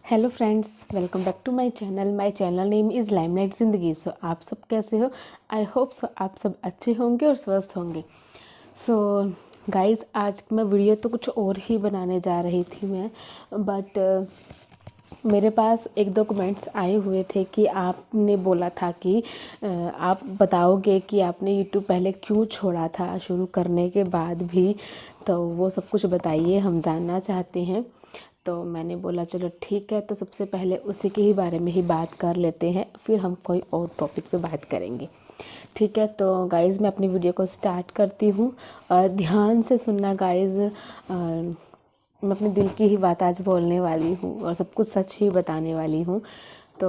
Hello friends, welcome back to my channel. My channel name is limelight Zindagi. So आप सब कैसे हो? I hope so आप सब अच्छे होंगे और स्वस्थ होंगे। सो गाइस, आज मैं वीडियो तो कुछ और ही बनाने जा रही थी मैं, बट मेरे पास एक दो कमेंट्स आए हुए थे कि आपने बोला था कि आप बताओगे कि आपने यूट्यूब पहले क्यों छोड़ा था शुरू करने के बाद भी, तो वो सब कुछ बताइए, हम जानना चाहते हैं। तो मैंने बोला चलो ठीक है, तो सबसे पहले उसी के ही बारे में ही बात कर लेते हैं, फिर हम कोई और टॉपिक पे बात करेंगे। ठीक है, तो गाइज़ मैं अपनी वीडियो को स्टार्ट करती हूँ और ध्यान से सुनना गाइज़। मैं अपने दिल की ही बात आज बोलने वाली हूँ और सब कुछ सच ही बताने वाली हूँ। तो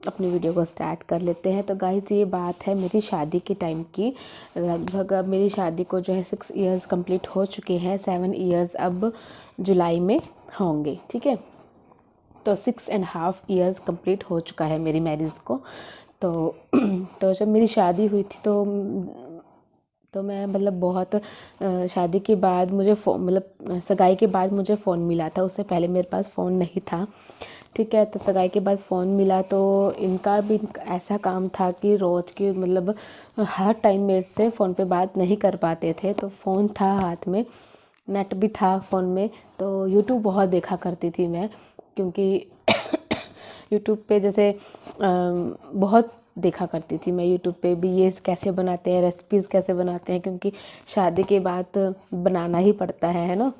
अपनी वीडियो को स्टार्ट कर लेते हैं। तो गाइज़ ये बात है मेरी शादी के टाइम की। लगभग अब मेरी शादी को जो है 6 इयर्स कंप्लीट हो चुके हैं। 7 इयर्स अब जुलाई में होंगे। ठीक है, तो 6.5 इयर्स कंप्लीट हो चुका है मेरी मैरिज को। तो जब मेरी शादी हुई थी तो मैं मतलब बहुत शादी के बाद मुझे मतलब सगाई के बाद मुझे फ़ोन मिला था। उससे पहले मेरे पास फ़ोन नहीं था। ठीक है, तो सगाई के बाद फ़ोन मिला तो इनका भी ऐसा काम था कि रोज़ की मतलब हर टाइम मेरे से फ़ोन पे बात नहीं कर पाते थे। तो फ़ोन था हाथ में, नेट भी था फ़ोन में, तो यूट्यूब बहुत देखा करती थी मैं, क्योंकि यूट्यूब पे जैसे बहुत देखा करती थी मैं यूट्यूब पे भी, ये कैसे बनाते हैं, रेसिपीज़ कैसे बनाते हैं, क्योंकि शादी के बाद बनाना ही पड़ता है ना।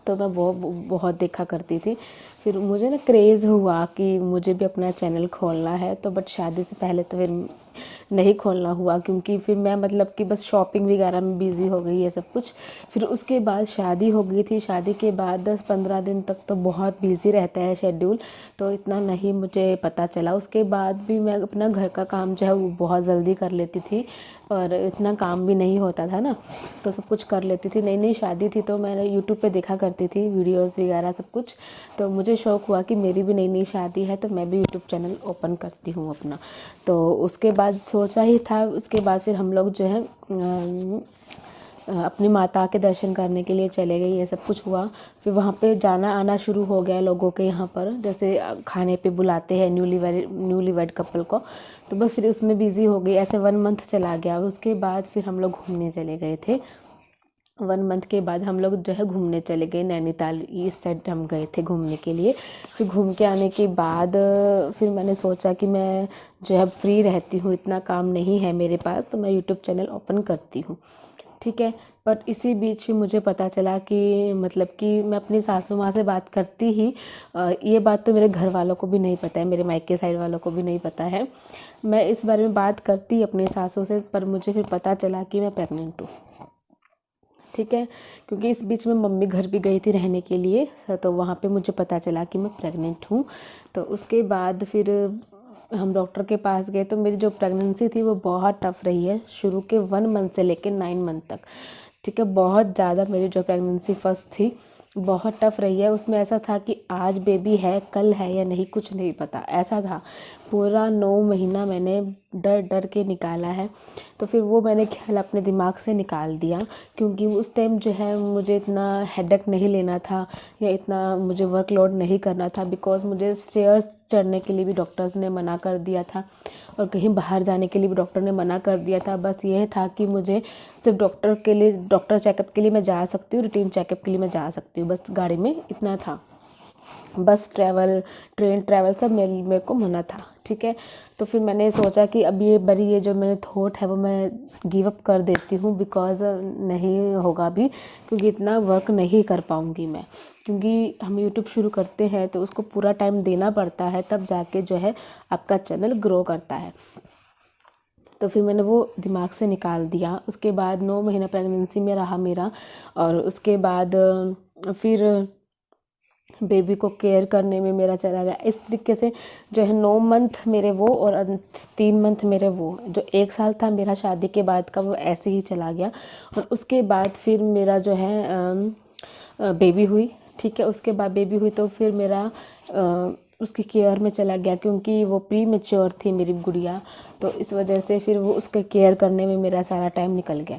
तो मैं बहुत देखा करती थी। फिर मुझे ना क्रेज़ हुआ कि मुझे भी अपना चैनल खोलना है। तो बट शादी से पहले तो फिर नहीं खोलना हुआ, क्योंकि फिर मैं मतलब कि बस शॉपिंग वगैरह में बिज़ी हो गई ये सब कुछ। फिर उसके बाद शादी हो गई थी। शादी के बाद 10-15 दिन तक तो बहुत बिज़ी रहता है शेड्यूल, तो इतना नहीं मुझे पता चला। उसके बाद भी मैं अपना घर का काम जो है वो बहुत जल्दी कर लेती थी और इतना काम भी नहीं होता था ना, तो सब कुछ कर लेती थी। नई नई शादी थी तो मैंने यूट्यूब पे देखा करती थी वीडियोस वगैरह सब कुछ। तो मुझे शौक़ हुआ कि मेरी भी नई नई शादी है तो मैं भी यूट्यूब चैनल ओपन करती हूँ अपना। तो उसके बाद सोचा ही था। उसके बाद फिर हम लोग जो है अपनी माता के दर्शन करने के लिए चले गए, ये सब कुछ हुआ। फिर वहाँ पे जाना आना शुरू हो गया लोगों के यहाँ पर, जैसे खाने पे बुलाते हैं न्यूली वेड कपल को। तो बस फिर उसमें बिज़ी हो गई। ऐसे 1 मंथ चला गया। उसके बाद फिर हम लोग घूमने चले गए थे। 1 मंथ के बाद हम लोग जो है घूमने चले गए नैनीताल, इस साइड हम गए थे घूमने के लिए। फिर घूम के आने के बाद फिर मैंने सोचा कि मैं जो है फ्री रहती हूँ, इतना काम नहीं है मेरे पास, तो मैं यूट्यूब चैनल ओपन करती हूँ। ठीक है, पर इसी बीच भी मुझे पता चला कि मतलब कि मैं अपनी सासू माँ से बात करती ही, ये बात तो मेरे घर वालों को भी नहीं पता है, मेरे मायके साइड वालों को भी नहीं पता है। मैं इस बारे में बात करती अपनी सासू से, पर मुझे फिर पता चला कि मैं प्रेग्नेंट हूँ। ठीक है, क्योंकि इस बीच में मम्मी घर भी गई थी रहने के लिए, तो वहाँ पे मुझे पता चला कि मैं प्रेग्नेंट हूँ। तो उसके बाद फिर हम डॉक्टर के पास गए। तो मेरी जो प्रेगनेंसी थी वो बहुत टफ़ रही है, शुरू के 1 मंथ से लेकर 9 मंथ तक। ठीक है, बहुत ज़्यादा मेरी जो प्रेगनेंसी फर्स्ट थी बहुत टफ़ रही है। उसमें ऐसा था कि आज बेबी है, कल है या नहीं, कुछ नहीं पता, ऐसा था। पूरा 9 महीना मैंने डर डर के निकाला है। तो फिर वो मैंने ख्याल अपने दिमाग से निकाल दिया, क्योंकि उस टाइम जो है मुझे इतना हेडेक नहीं लेना था या इतना मुझे वर्कलोड नहीं करना था, बिकॉज़ मुझे स्टेयर्स चढ़ने के लिए भी डॉक्टर्स ने मना कर दिया था और कहीं बाहर जाने के लिए भी डॉक्टर ने मना कर दिया था। बस यह था कि मुझे सिर्फ डॉक्टर चेकअप के लिए मैं जा सकती हूँ, रूटीन चेकअप के लिए मैं जा सकती हूँ, बस गाड़ी में इतना था। बस ट्रेन ट्रैवल सब मेरे को मना था। ठीक है, तो फिर मैंने सोचा कि अब ये जो मेरे थॉट है वो मैं गिव अप कर देती हूँ, बिकॉज़ नहीं होगा भी, क्योंकि इतना वर्क नहीं कर पाऊँगी मैं, क्योंकि हम यूट्यूब शुरू करते हैं तो उसको पूरा टाइम देना पड़ता है, तब जाके जो है आपका चैनल ग्रो करता है। तो फिर मैंने वो दिमाग से निकाल दिया। उसके बाद 9 महीना प्रेगनेंसी में रहा मेरा, और उसके बाद फिर बेबी को केयर करने में मेरा चला गया। इस तरीके से जो है 9 मंथ मेरे वो और 3 मंथ मेरे वो, जो 1 साल था मेरा शादी के बाद का, वो ऐसे ही चला गया। और उसके बाद फिर मेरा जो है बेबी हुई। ठीक है, उसके बाद बेबी हुई तो फिर मेरा उसकी केयर में चला गया, क्योंकि वो प्री मैच्योर थी मेरी गुड़िया, तो इस वजह से फिर वो उसके केयर करने में मेरा सारा टाइम निकल गया।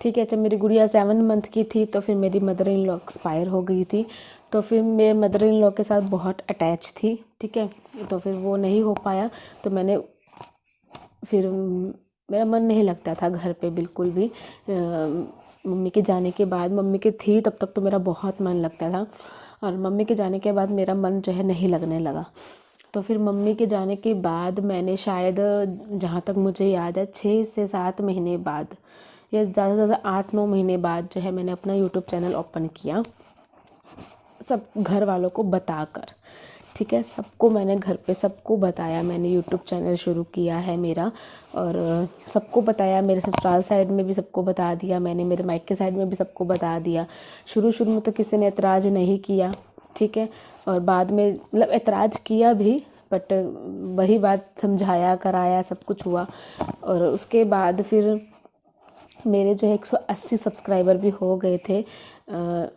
ठीक है, जब मेरी गुड़िया 7 मंथ की थी तो फिर मेरी मदर इन लॉ एक्सपायर हो गई थी। तो फिर मेरे मदर इन लॉ के साथ बहुत अटैच थी, ठीक है। तो फिर वो नहीं हो पाया, तो मैंने फिर मेरा मन नहीं लगता था घर पे बिल्कुल भी। मम्मी के जाने के बाद, मम्मी की थी तब तक तो मेरा बहुत मन लगता था, और मम्मी के जाने के बाद मेरा मन जो है नहीं लगने लगा। तो फिर मम्मी के जाने के बाद मैंने शायद, जहाँ तक मुझे याद है, 6 से 7 महीने बाद या ज़्यादा से ज़्यादा 8-9 महीने बाद जो है मैंने अपना यूट्यूब चैनल ओपन किया, सब घर वालों को बताकर, ठीक है। सबको मैंने घर पे सबको बताया मैंने यूट्यूब चैनल शुरू किया है मेरा, और सबको बताया। मेरे ससुराल साइड में भी सबको बता दिया मैंने, मेरे मायके साइड में भी सबको बता दिया। शुरू शुरू में तो किसी ने एतराज़ नहीं किया, ठीक है। और बाद में मतलब एतराज़ किया भी, बट वही बात समझाया कराया सब कुछ हुआ। और उसके बाद फिर मेरे जो है 180 सब्सक्राइबर भी हो गए थे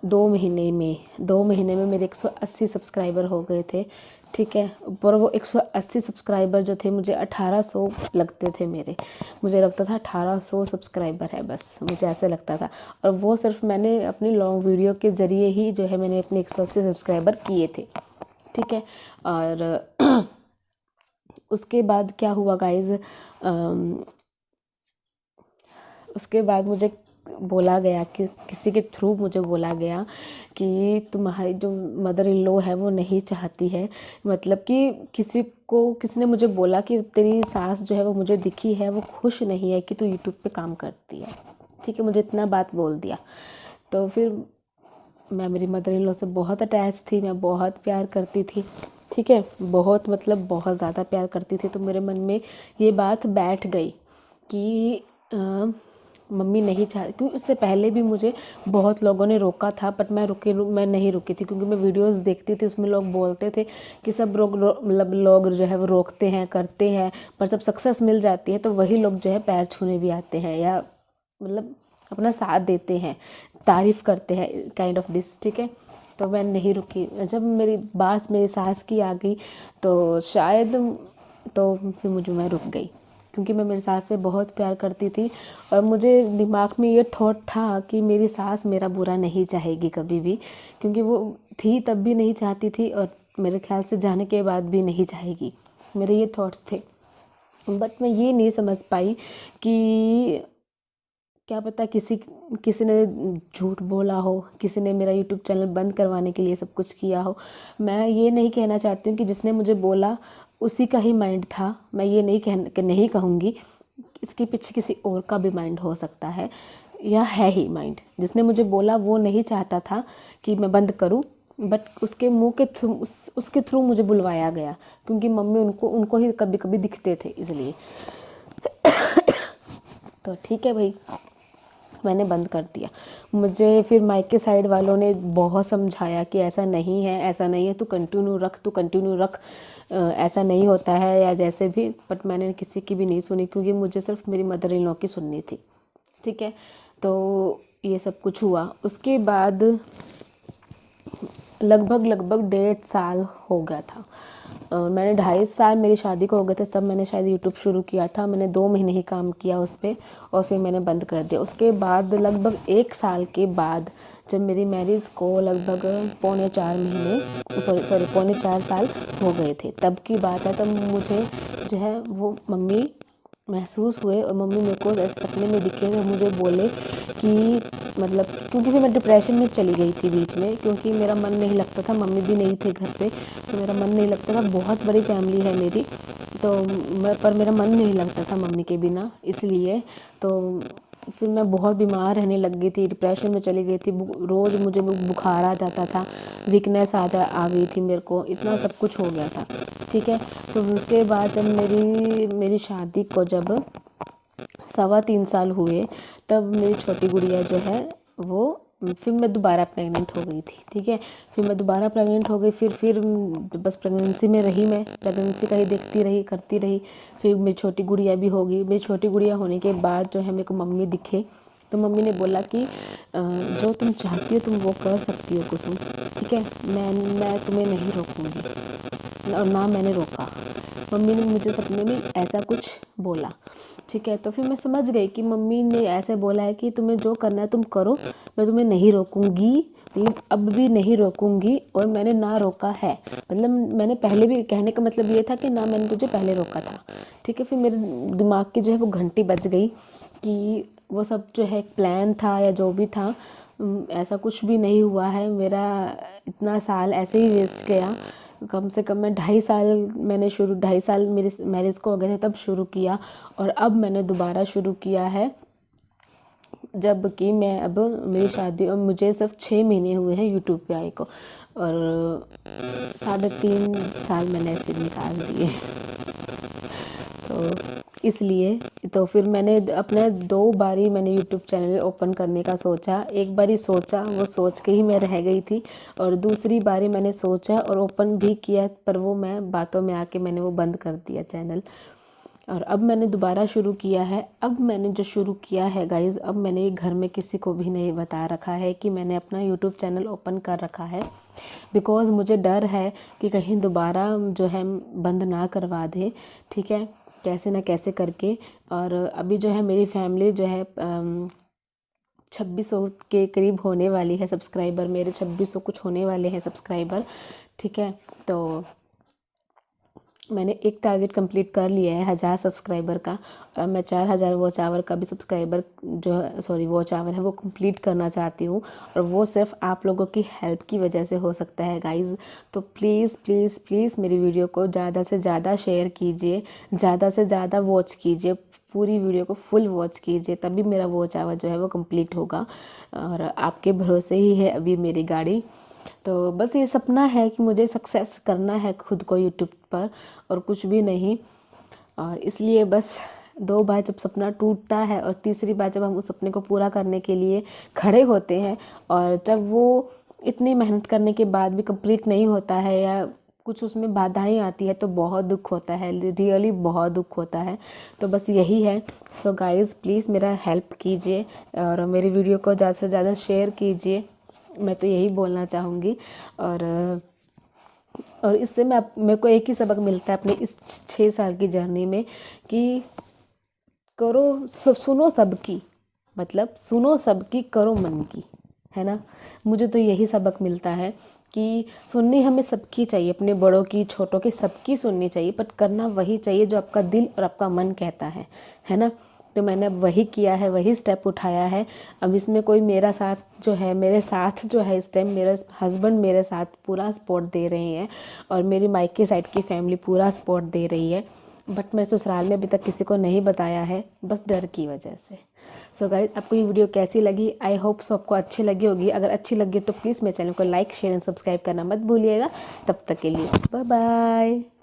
2 महीने में मेरे 180 सब्सक्राइबर हो गए थे, ठीक है। पर वो 180 सब्सक्राइबर जो थे मुझे 1800 लगते थे मेरे, मुझे लगता था 1800 सब्सक्राइबर है बस, मुझे ऐसे लगता था। और वो सिर्फ मैंने अपनी लॉन्ग वीडियो के ज़रिए ही जो है मैंने अपने 180 सब्सक्राइबर किए थे, ठीक है। और उसके बाद क्या हुआ गाइज़, उसके बाद मुझे बोला गया कि किसी के थ्रू मुझे बोला गया कि तुम्हारी जो मदर इन लॉ है वो नहीं चाहती है, मतलब कि किसी ने मुझे बोला कि तेरी सास जो है वो मुझे दिखी है, वो खुश नहीं है कि तू यूट्यूब पे काम करती है, ठीक है। मुझे इतना बात बोल दिया। तो फिर मैं मेरी मदर इन लॉ से बहुत अटैच थी, मैं बहुत प्यार करती थी, ठीक है, बहुत मतलब बहुत ज़्यादा प्यार करती थी। तो मेरे मन में ये बात बैठ गई कि मम्मी नहीं चाहती, क्योंकि उससे पहले भी मुझे बहुत लोगों ने रोका था, बट मैं नहीं रुकी थी, क्योंकि मैं वीडियोस देखती थी, उसमें लोग बोलते थे कि सब मतलब लोग जो है वो रोकते हैं करते हैं, पर जब सक्सेस मिल जाती है तो वही लोग जो है पैर छूने भी आते हैं, या मतलब अपना साथ देते हैं, तारीफ़ करते हैं, काइंड ऑफ दिस, ठीक है। तो मैं नहीं रुकी। जब मेरी सास की आ गई तो शायद, तो फिर मैं रुक गई, क्योंकि मैं मेरी सास से बहुत प्यार करती थी। और मुझे दिमाग में ये थॉट था कि मेरी सास मेरा बुरा नहीं चाहेगी कभी भी, क्योंकि वो थी तब भी नहीं चाहती थी, और मेरे ख्याल से जाने के बाद भी नहीं चाहेगी, मेरे ये थॉट्स थे। बट मैं ये नहीं समझ पाई कि क्या पता किसी ने झूठ बोला हो, किसी ने मेरा यूट्यूब चैनल बंद करवाने के लिए सब कुछ किया हो। मैं ये नहीं कहना चाहती हूँ कि जिसने मुझे बोला उसी का ही माइंड था, मैं ये नहीं कहूँगी, इसके पीछे किसी और का भी माइंड हो सकता है, या है ही माइंड। जिसने मुझे बोला वो नहीं चाहता था कि मैं बंद करूँ, बट उसके मुंह के थ्रू उसके थ्रू मुझे बुलवाया गया, क्योंकि मम्मी उनको ही कभी कभी दिखते थे, इसलिए। तो ठीक है भाई, मैंने बंद कर दिया। मुझे फिर मायके साइड वालों ने बहुत समझाया कि ऐसा नहीं है, तू कंटिन्यू रख, ऐसा नहीं होता है, या जैसे भी। बट मैंने किसी की भी नहीं सुनी, क्योंकि मुझे सिर्फ मेरी मदर इन लॉ की सुननी थी, ठीक है। तो ये सब कुछ हुआ। उसके बाद लगभग 1.5 साल हो गया था, मैंने 2.5 साल मेरी शादी को हो गए थे तब मैंने शायद यूट्यूब शुरू किया था। मैंने 2 महीने ही काम किया उस पर, और फिर मैंने बंद कर दिया। उसके बाद लगभग 1 साल के बाद, जब मेरी मैरिज को लगभग पौने 4 साल हो गए थे, तब की बात है। तब मुझे जो है वो मम्मी महसूस हुए, और मम्मी मेरे को सपने में दिखे और मुझे बोले कि मतलब, क्योंकि फिर मैं डिप्रेशन में चली गई थी बीच में, क्योंकि मेरा मन नहीं लगता था, मम्मी भी नहीं थे घर पे, तो मेरा मन नहीं लगता था। बहुत बड़ी फैमिली है मेरी, तो पर मेरा मन नहीं लगता था मम्मी के बिना, इसलिए। तो फिर मैं बहुत बीमार रहने लग गई थी, डिप्रेशन में चली गई थी, रोज़ मुझे बुखार आ जाता था, वीकनेस आ गई थी मेरे को, इतना सब कुछ हो गया था, ठीक है। तो उसके बाद जब मेरी शादी को जब 3.25 साल हुए, तब मेरी छोटी गुड़िया जो है वो, फिर मैं दोबारा प्रेग्नेंट हो गई थी, ठीक है। फिर मैं दोबारा प्रेग्नेंट हो गई, फिर बस प्रेगनेंसी में रही, मैं प्रेगनेंसी का ही देखती रही, करती रही। फिर मेरी छोटी गुड़िया भी होगी। मेरी छोटी गुड़िया होने के बाद जो है मेरे को मम्मी दिखे, तो मम्मी ने बोला कि जो तुम चाहती हो तुम वो कर सकती हो कुसुम, ठीक है, मैं तुम्हें नहीं रोकूंगी, और ना मैंने रोका। मम्मी ने मुझे सपने में ऐसा कुछ बोला, ठीक है। तो फिर मैं समझ गई कि मम्मी ने ऐसे बोला है कि तुम्हें जो करना है तुम करो, मैं तुम्हें नहीं रोकूंगी, लेकिन अब भी नहीं रोकूंगी और मैंने ना रोका है। मतलब मैंने पहले भी, कहने का मतलब ये था कि ना मैंने तुझे पहले रोका था, ठीक है। फिर मेरे दिमाग की जो है वो घंटी बज गई कि वो सब जो है एक प्लान था या जो भी था, ऐसा कुछ भी नहीं हुआ है। मेरा इतना साल ऐसे ही वेस्ट गया। कम से कम मैं 2.5 साल, मैंने शुरू 2.5 साल मेरे मैरिज को हो गए थे तब शुरू किया, और अब मैंने दोबारा शुरू किया है, जबकि मैं अब मेरी शादी और मुझे सिर्फ 6 महीने हुए हैं यूट्यूब पे आए को, और 3.5 साल मैंने ऐसे निकाल दिए। तो इसलिए तो फिर मैंने अपने 2 बारी मैंने यूट्यूब चैनल ओपन करने का सोचा। एक बारी सोचा, वो सोच के ही मैं रह गई थी, और दूसरी बारी मैंने सोचा और ओपन भी किया, पर वो मैं बातों में आके मैंने वो बंद कर दिया चैनल। और अब मैंने दोबारा शुरू किया है। अब मैंने जो शुरू किया है गाइज़, अब मैंने घर में किसी को भी नहीं बता रखा है कि मैंने अपना यूट्यूब चैनल ओपन कर रखा है, बिकॉज़ मुझे डर है कि कहीं दोबारा जो है बंद ना करवा दे, ठीक है, कैसे ना कैसे करके। और अभी जो है मेरी फैमिली जो है 2600 के करीब होने वाली है सब्सक्राइबर, मेरे 2600 कुछ होने वाले हैं सब्सक्राइबर, ठीक है। तो मैंने एक टारगेट कंप्लीट कर लिया है 1000 सब्सक्राइबर का, और मैं 4000 वॉच आवर का भी सब्सक्राइबर जो है, सॉरी वॉच आवर है, वो कंप्लीट करना चाहती हूँ, और वो सिर्फ आप लोगों की हेल्प की वजह से हो सकता है गाइज़। तो प्लीज़ प्लीज़ प्लीज़ मेरी वीडियो को ज़्यादा से ज़्यादा शेयर कीजिए, ज़्यादा से ज़्यादा वॉच कीजिए, पूरी वीडियो को फुल वॉच कीजिए, तभी मेरा वॉच आवर जो है वो कंप्लीट होगा। और आपके भरोसे ही है अभी मेरी गाड़ी। तो बस ये सपना है कि मुझे सक्सेस करना है खुद को यूट्यूब पर, और कुछ भी नहीं। और इसलिए बस 2 बार जब सपना टूटता है और तीसरी बार जब हम उस सपने को पूरा करने के लिए खड़े होते हैं, और जब वो इतनी मेहनत करने के बाद भी कंप्लीट नहीं होता है या कुछ उसमें बाधाएं आती है, तो बहुत दुख होता है, रियली बहुत दुख होता है। तो बस यही है। सो गाइज़ प्लीज़ मेरा हेल्प कीजिए और मेरी वीडियो को ज़्यादा से ज़्यादा शेयर कीजिए, मैं तो यही बोलना चाहूँगी। और इससे मेरे को एक ही सबक मिलता है अपने इस 6 साल की जर्नी में, कि करो सुनो सबकी, मतलब सुनो सबकी, करो मन की, है ना। मुझे तो यही सबक मिलता है कि सुननी हमें सबकी चाहिए, अपने बड़ों की, छोटों की, सबकी सुननी चाहिए, बट करना वही चाहिए जो आपका दिल और आपका मन कहता है ना। तो मैंने अब वही किया है, वही स्टेप उठाया है। अब इसमें कोई मेरा साथ जो है, मेरे साथ जो है इस टाइम मेरे हस्बैंड मेरे साथ पूरा सपोर्ट दे रहे हैं, और मेरी मायके साइड की फैमिली पूरा सपोर्ट दे रही है, बट मैं ससुराल में अभी तक किसी को नहीं बताया है, बस डर की वजह से। सो गाइज आपको ये वीडियो कैसी लगी? आई होप सो आपको अच्छी लगी होगी। अगर अच्छी लगी तो प्लीज़ मेरे चैनल को लाइक शेयर एंड सब्सक्राइब करना मत भूलिएगा। तब तक के लिए बाय बाय।